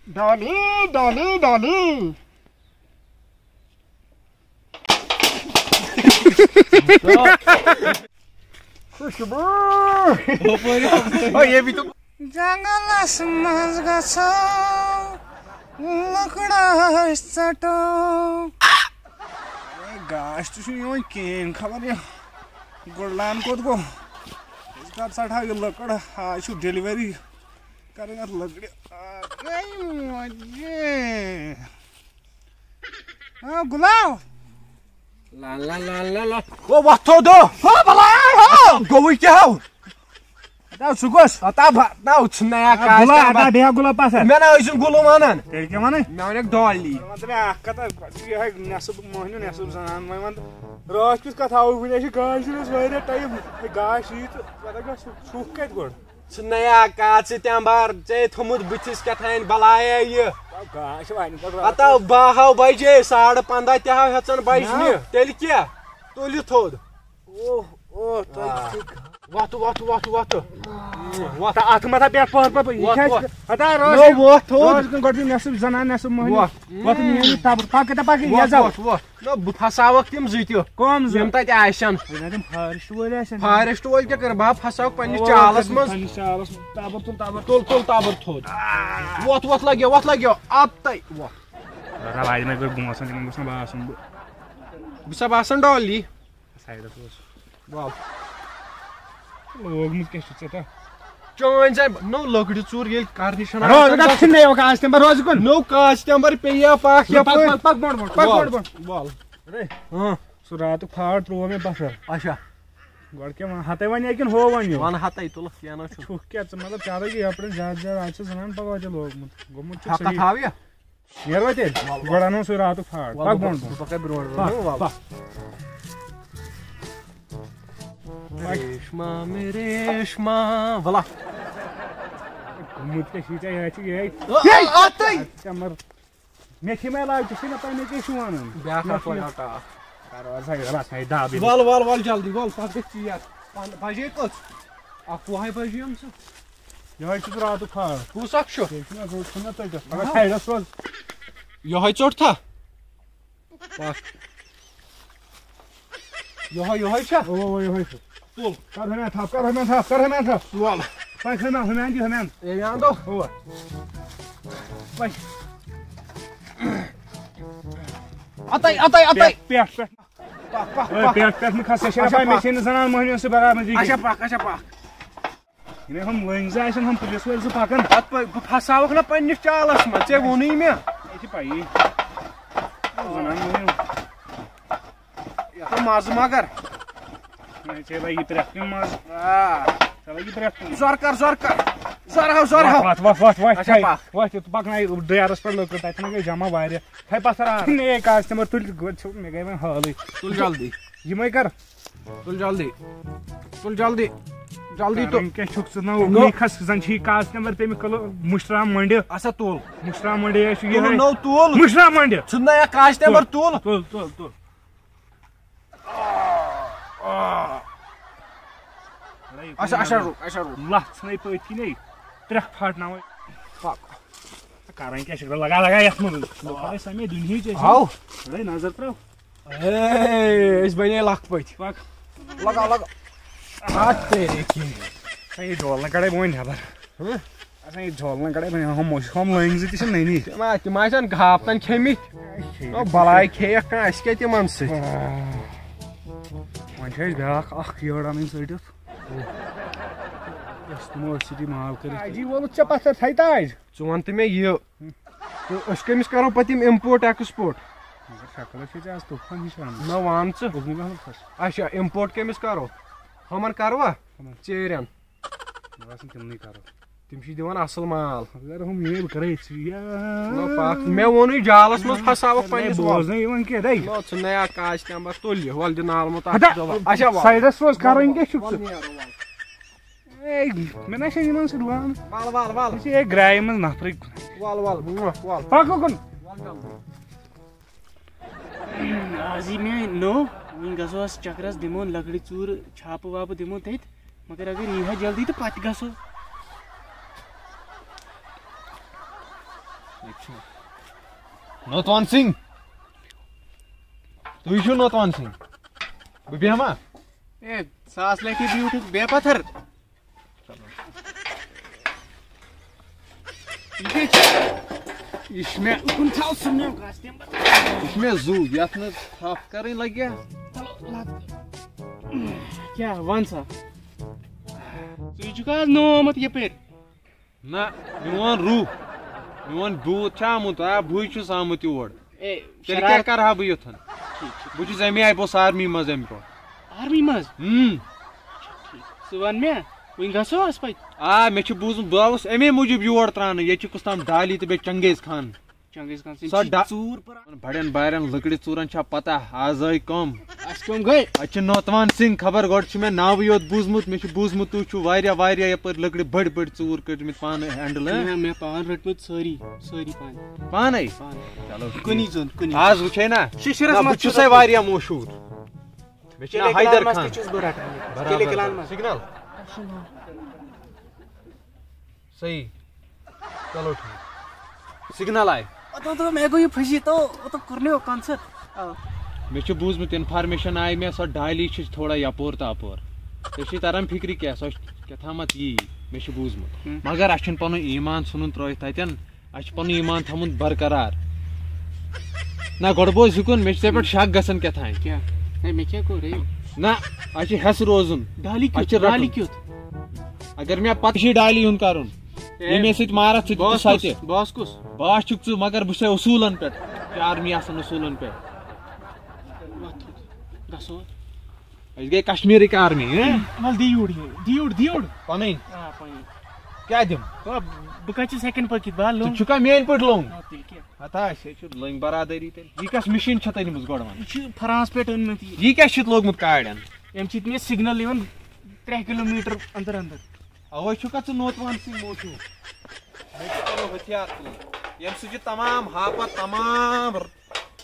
ڈالی ڈالی ڈالی خوشبو یہ بھی تو جنگلس مز گژھو لکڑس ژٹو گاش تو کہین خبر یہ گُڑلان کوت گو کر ژٹہا یہ لکڑ آج ڈیلیوری کریں ات لکڑ گلاو وتھو دو گوئی کیا سہ گوس نیا گلاب مے نا گلو ونان مے ونک ڈالی نصب مہنیو نصب زنان وی ون رات کس کت آو وی گاش واریاہ ٹائم گاش یی تو پتہ سُکھ کت گۄڈ نیا کات ستمبر ے تھومت بتھس کتھان بلایا یہ گاش ون پتہ 12 بجے 15:30 تہ ہچن بجنہ تیل کیا تُلہِ تھوٚد وتھ وتھ وتھ وتھ ات متھا پٮ۪ٹھ گۄڈٕ نصب زنان نصب مہنیو پکھ بہٕ پھساوکھ تِم زٕ تہِ کم یِم تتہِ آسن فارسٹ وٲلۍ آسن فارسٹ وٲلۍ کیٛاہ کر بہٕ پھساوکھ پننِس چالس منٛز تابر تُل تابر تُل تُل تابر تھوٚد وتھ لگیو اب تہِ راج مےٚ گٔے بونٛسن تِمن گوٚژھ نہٕ باسُن بہٕ چھُسا باسان ڈالی سایڈس اوس وَل لوگمُت کیٛاہ چھُ ژےٚ چٲنۍ زن نو لکڑِ ژوٗر ییٚلہِ کرنہِ چھنہٕ نو کاسٹمبر پیٚیا پکھ وَل سُہ راتُک پھاڑ ترٛوو مےٚ بفر اچھا گۄڈٕ کیٛاہ ہتے ونے کِنہٕ ہو ونیو ون ہتے تُلکھ کینٛہہ نہ چھُ چھُکھ کیٛاہ ژٕ مطلب ژےٚ لگی یپٲرۍ زیادٕ زیادٕ آز چھِ زنان پگاہ تہِ لوگمُت گوٚمُت چھُ تھاویا نیروا تیٚلہِ گۄڈٕ اَنو سُے راتُک پھاڑ پکھ برونٛٹھ ریشما میں ریشما ولا گوٚمُت کیٛاہ چھُے ژےٚ یہِ چھُ یِہے مےٚ چھِ مےٚ علاج ژٕ چھُے نہ پاے مےٚ کیٛاہ چھُ وَنُن ول جلدی ول پتہٕ گژھِ ژیر بجے کٔژ 11 بجے ژٕ یِہوے چھُ راتُک پھاڑ کُس اکھ چھُ چھُنہ ژٔٹِتھ پگاہ سایڈس روز یہوے ژوٚٹ تھا یہوے چھا یِہوے چھُ تُل کر ہُمین تھپھ ول ہُمین دِ ہُمین ایوان دو پٮ۪ٹھ نہٕ کھس ژےٚ چھےٚ پاے مےٚ چھے نہٕ زنان مہنیو سۭتۍ برابردی اچھا پکھ یِمے ہُم لٔنٛگۍ زٕ آسن ہُم پُلیٖس وٲلۍ زٕ پکان بہٕ پھساوکھ نہ پننِس چالس منٛز ژےٚ ووٚنُے مےٚ یہِ چھِ پایی زنان مہنیو یتھ مزٕ مگر ژےٚ لگی پرٛٮ۪تھ کُنہِ منٛز ژےٚ لگی پرٛٮ۪تھ کُنہِ زور کر وتھ پکناے ڈیرس پٮ۪ٹھ لٔکٕر تتہِ گٔے جمع واریاہ تھاے پتھر اے کاسٹمر تُلہِ مےٚ گٔے وۄنۍ حالٕے تُل جلدی یِمے کر تُل جلدی تو کیٛاہ چھُکھ ژٕ نو کھس زن چھی کاسٹمر پیٚمہِ مُشرام مٔنڈِ اچھا تُل مُشرام مٔنڈِ چھُ یہِ نو تُل مُشرام مٔنڈِ ژٕ نیا کاسٹمر تُل اچھا لتھ ژھٕنَے پٔتۍ کِنے ترٛکھ پھاٹناوے کران کیٛاہ چھُکھ لگا یتھ منٛز سمے دُنہِچ نظر ترٛاو أسۍ بنے لکھ پٔتۍ لگا یہِ ڈولنہٕ کڑے بہٕ وۄنۍ نٮ۪بر یہِ ڈولنہٕ کڑے بہٕ ہُم لٔنٛگۍ زٕ تہِ چھِ نٔنی تِم آسن گاپتن کھیٚمٕتۍ بلاے کھیٚیکھ کانٛہہ اَسہِ کیٛاہ تِمن سۭتۍ وۄنۍ چھِ اَسہِ بیٛاکھ اکھ یٔڑ اَنٕنۍ ژٔٹِتھ أسۍ دِمو أتھۍ سۭتی مال کٔرِتھ اجی ووٚنُتھ ژےٚ پتھر تھاے تاج ژٕ وَن تہٕ مےٚ یہِ أسۍ کٔمِس کرو پتہٕ یِم اِمپورٹ ایٚکٕسپورٹ شکل چھِ ژےٚ آز طوفان ہِش نہ وَن ژٕ اچھا اِمپورٹ کٔمِس کرو ہُمن کروا ژیٖرٮ۪ن مےٚ باسان تِمنٕے کرو تِم چھِ دِوان اصل مال اگر ہُم یہِ بہٕ کرے مےٚ ووٚنُے جالس منٛز پھساوکھ پننِس بوزنہٕ یِوان کینٛہہ ژٕ نیا کاسٹمبر تُل یہِ ول دِ نالمُت سایڈس روز کرٕنۍ کیٛاہ چھُکھ ژٕ مےٚ نہ چھِ یِمن سۭتۍ وَن یہِ چھِ گرایہِ منٛز نفرٕکۍ پکھ اُکُن آز یی مےٚ نوٚو وۄنۍ گژھو أسۍ چکرس دِمو لکڑِ ژوٗر چھاپہٕ واپہٕ دِمو تتہِ مگر اگر یی ہا جلدی تہٕ پتہٕ گژھو نوتوان سنگھ تُہۍ چھِو نوتوان سنگھ بہٕ بیٚہما اے 100 لٹہِ بیوٗٹھ بے پتھر یہ مےٚ کُن تھاو سُہ مےٚ کاسٹیوم یہِ چھُ مےٚ زُو یتھ نہٕ تھپھ کرٕنۍ لگہِ کیٛاہ وَن سا ژٕ چھُکھ حظ نوٚو آمُت یپٲرۍ نہ میون روح میون بوٗت چھُ آمُت بٕے چھُس آمُت یور اے تیٚلہِ کیٛاہ کرٕ بہٕ یوٚتھن بہٕ چھُس امی آیہِ پوٚس آرمی منٛز امہِ برونٛہہ آرمی منٛز ژٕ وَن مےٚ وۄنۍ گژھو حظ پتہٕ مےٚ چھُ بوٗزمُت بہٕ آوُس امی موٗجوٗب یور ترٛاونہٕ ییٚتہِ چھُ کُس تام ڈالی تہٕ بیٚیہِ چنگیز خان چنگیز خان ژوٗر بڑٮ۪ن بارٮ۪ن لٔکرِ ژوٗرن چھا پتہ آز آیہِ کم اَسہِ کٕم گٔے اتہِ چھُ نوتوان سنگھ خبر گۄڈٕ چھُ مےٚ ناوٕے یوت بوٗزمُت مےٚ چھُ بوٗزمُت تُہۍ چھِو واریاہ واریاہ یپٲرۍ لٔکرِ بٔڑۍ بٔڑۍ ژوٗر کٔرمٕتۍ پانہٕ ہینڈل مےٚ پان رٔٹمٕتۍ سٲری پانے چلو کُنی زوٚن کُنی آز وٕچھے نا شِشرس بہٕ چھُسے واریاہ مشہوٗر مےٚ چھُ ناو حیدر خان سِگنل صحیح چلو ٹھیٖک سِگنل آیہِ مےٚ گوٚو یہِ پھٔسی تو کوٚرنو کانسر مےٚ چھُ بوٗزمُت انفارمیشن آیہِ مےٚ سۄ ڈالی چھِ تھوڑا یپور تہٕ اپور ژےٚ چھُے تران فِکرِ کیٛاہ سۄ چھِ کیٛاتھامتھ یی مےٚ چھُ بوٗزمُت مگر اسہِ چھُنہٕ پنُن ایمان ژھٕنُن ترٲیِتھ تتٮ۪ن اسہِ چھُ پنُن ایمان تھاوُن برقرار نہ گۄڈٕ بوز یہِ کُن مےٚ چھُ ژےٚ پٮ۪ٹھ شک گژھان کیٛاتھانۍ مےٚ کیٛاہ کوٚر نہ اسہِ چھُ ہٮ۪س روزُن ڈالی کیُتھ اگر مےٚ پتہٕ چھُے ڈالی ہُنٛد کرُن ییٚمے سۭتۍ مارتھ ژٕ سۄ باس کُس باس چھُکھ ژٕ مگر بہٕ چھُسے اصوٗلن پٮ۪ٹھ آرمی آسان اصوٗلن پٮ۪ٹھ گژھو أسۍ گٔے کشمیٖرٕکۍ آرمی ول دیوٗڑ پنٕنۍ کیٛاہ دِم بہٕ کتہِ چھُس ہٮ۪کان پٔکِتھ بہٕ ژٕ چھُکھا میٲنۍ پٲٹھۍ لوٚنگ تیٚلہِ کیٛاہ ہتا أسے چھِ لٔنٛگۍ برادٔری تیٚلہِ یہِ کۄس مِشیٖن چھےٚ تۄہہِ نِمٕژ گۄڈٕ وَن یہِ چھُ فرانس پٮ۪ٹھ أنمٕژ یہِ کیٛاہ چھُتھ لوگمُت کاڑٮ۪ن اَمہِ سۭتۍ مےٚ سِگنل یِوان 3 کِلوٗمیٖٹر انٛدر اوے چھُکھا ژٕ نوتوان سنگھ موٗجوٗب ہتھیار تُلٕنۍ ییٚمہِ سۭتۍ چھِ تمام ہاپت تمام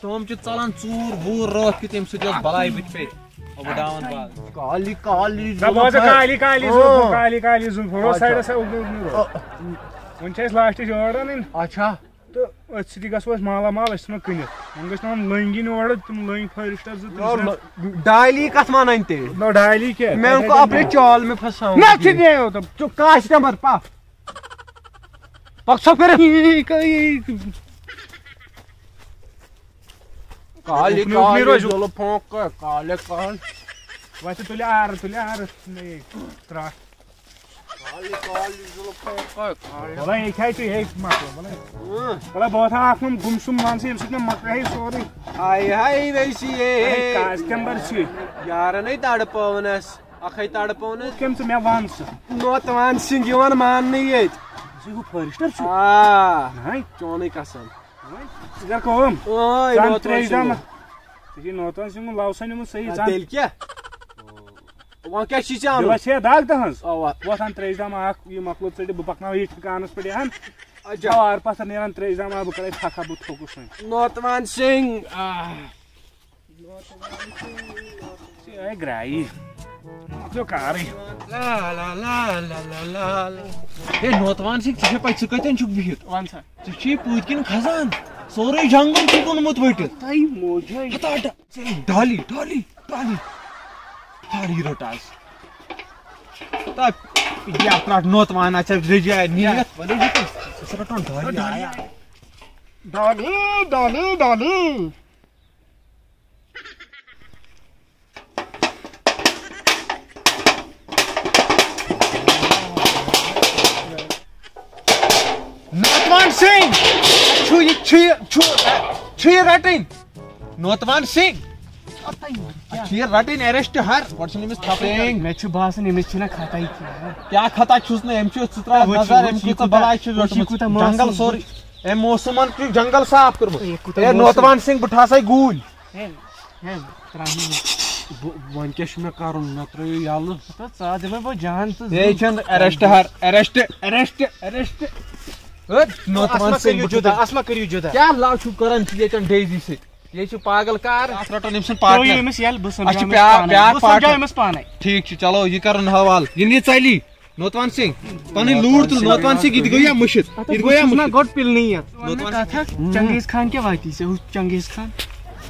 تِم چھِ ژلان ژوٗر ووٗر رٲتھ کیُتھ ییٚمہِ سۭتۍ ٲس بلاے بٕتھِ پیٚیہِ وۄنۍ چھِ اَسہِ لاسٹٕچ ٲڑ اَنٕنۍ اچھا تہٕ أتھۍ سۭتی گژھو أسۍ مالا مال أسۍ ژھٕنو کٕنِتھ وۄنۍ گٔژھ نہٕ یِم لٔنٛگۍ یِنۍ اورٕ تِم لٔنٛگۍ فٲرِسٹر زٕ ڈالی کتھ وَنان تیٚلہِ ڈالی کیٛاہ چال میں پھساو چُپ کاسٹمر پکھ وۄنۍ تُلہِ آرٕ ترٛٹھ بولا یہِ کھاے ژٕ یہِ مۄکلو بولا بہٕ تھاو اکھ گُم سُم مان ژٕ ییٚمہِ سۭتۍ مےٚ مۄکلہِ سورُے کاسٹمر چھِ یارنے تڑپونس اکھے تڑپونس کٔمۍ ژٕ مےٚ وَن ژٕ نوتوان سنگھ یِوان ماننہٕ ییٚتہِ ژٕ ہُہ فٲرِسٹر چھُ چونٕے قسم ژٕ کر کٲم ژٕ ترٛیش دام ژےٚ چھُے نوتوان سنگھُن لوسا نِمُت صحیح تیٚلہِ کیٛاہ وۄنۍ کیٛاہ چھُے ژےٚ دِلس چھے دگ تہنٛز وۄتھ ان ترٛیش دام اکھ یہِ مۄکلو ژٔٹِتھ بہٕ پکناو یہِ ٹھِکانس پٮ۪ٹھ یِہن وارٕ پتھر نیران ترٛیش دام بہٕ کرے تھکھا بہٕ تھوٚکُس وۄنۍ نوتوان سنگھ ژےٚ گرٛایی مۄکلیو کارٕے ہے نوتوان سنگھ ژےٚ چھےٚ پَے ژٕ کتٮ۪ن چھُکھ بِہِتھ وَن سا ژٕ چھُے پٔتۍ کِنۍ کھسان سورُے جنگل چھُکھ اوٚنمُت ؤٹِتھ ڈالی رٔٹ آز ترٛٹھ نوتوان رجاے نیٖرِتھ ڈالی نوتوان سنگھ چھُ یہِ رٹٕنۍ نوتوان سنگھ چھِ یہِ رٹٕنۍ ایرسٹ ہر گۄڈٕ چھِنہٕ أمِس تھپھ مےٚ چھُ باسان أمِس چھِنہ خطا کیٛاہ خطا چھُس نہٕ أمۍ چھُ ژٕ ترٛاو نظر أمۍ کۭژاہ بلاے چھِ رٔٹمٕژ جنگل سورُے أمۍ موسمن چھُ جنگل صاف کوٚرمُت ہے نوتوان سنگھ بہٕ ٹھاسے گوٗلۍ وۄنۍ کیٛاہ چھُ مےٚ کرُن مےٚ ترٛٲیِو یلہٕ ژٕ دِمے بہٕ جان تہٕ بیٚیہِ چھُنہٕ ایرسٹ نوتوان سنگھ اَتھ ما کٔرِو جُدا کیٛاہ لو چھُو کران ژٕ ییٚتٮ۪ن ڈیزی سۭتۍ یہِ چھُ پاگل کار اَتھ رٹُن أمۍ سُنٛد پاٹنر أمِس ییٚلہِ بہٕ بیٛاکھ پاٹنر أمِس پانے ٹھیٖک چھُ چلو یہِ کرُن حوالہٕ یہِ ژَلی نوتوان سنگھ پن لوڑ تل نوتوان سنگھ یہ گویا مشت یہ گویا مشت گوٹ پل نہیں چنگیز خان کیا واتی سے چنگیز خان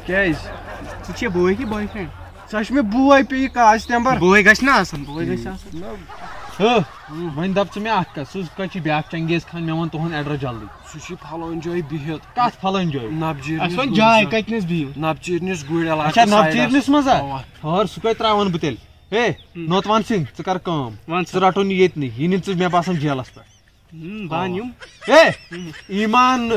ژٕ بوے کہ بوائے فرینڈ سہ چھ مے بوے پی کاغذ نمبر بوے گژھِ نا آسن بوے گژھِ آسن وۄنۍ دپ ژٕ مےٚ اکھ کتھ سُہ کتہِ چھُ بیاکھ چنگیز خان مےٚ ووٚن تُہُنٛد ایڈرس جلدی سُہ چھُ پھلٲنۍ جایہِ بِہِتھ کتھ پھلٲنۍ جایہِ اَسہِ وۄنۍ جاے کتنس بِہِو نبچیٖرنِس گُرۍ علاقس اچھا نبچیٖرنِس منٛز ہر سُہ کتہِ تراون بہٕ تیٚلہِ ہے نوتوان سنگھ ژٕ کر کٲم ژٕ رٹُن یہِ ییٚتنٕے یہِ نہِ ژٕ مےٚ باسان جیلس پٮ۪ٹھ بہٕ یِم ہے ایمان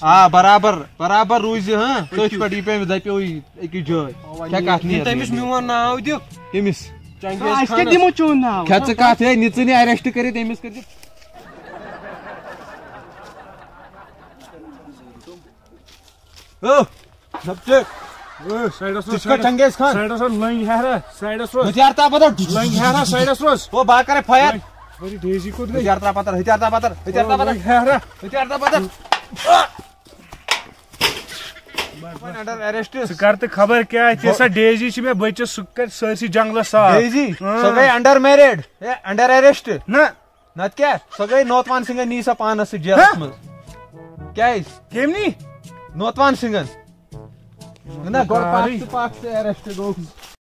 آ برابر برابر روزِ تٔتھۍ پٮ۪ٹھ یہِ پیٚوٕ دپیو أکِس جایہِ کیٛاہ کتھ نیرِ تٔمِس میون ناو دِ کٔمِس أسۍ کتہِ دِمو چون ناو کھےٚ ژٕ کتھ ہے نِژٕ نہٕ ایرٮ۪سٹ کٔرِتھ أمِس کٔرِتھ چنگیز خان سایڈس روز لنگ ہیرا سایڈس روز ہتھیار تا پتر لنگ ہیرا سایڈس روز وہ با کرے فائر ڈیزی کوت گئی ہتھیار تا پتر ہتھیار تا پتر ہتھیار تا پتر ہیرا ہتھیار تا پتر انڈر ایرسٹ ژٕ کر تہٕ خبر کیٛاہ تیٖژاہ ڈیزی چھِ مےٚ بٔچِس سُہ کر سٲرسٕے جنگلس صاف ڈیزی سۄ گٔے انڈر میریڈ انڈر ایرسٹ نہ نتہٕ کیٛاہ سۄ گٔے نوتوان سنگھن نی سۄ پانس سۭتۍ جیلس منٛز کیٛازِ کٔمۍ نی نوتوان سنگھن نہ گۄڈٕ پاک ایرسٹ گوٚو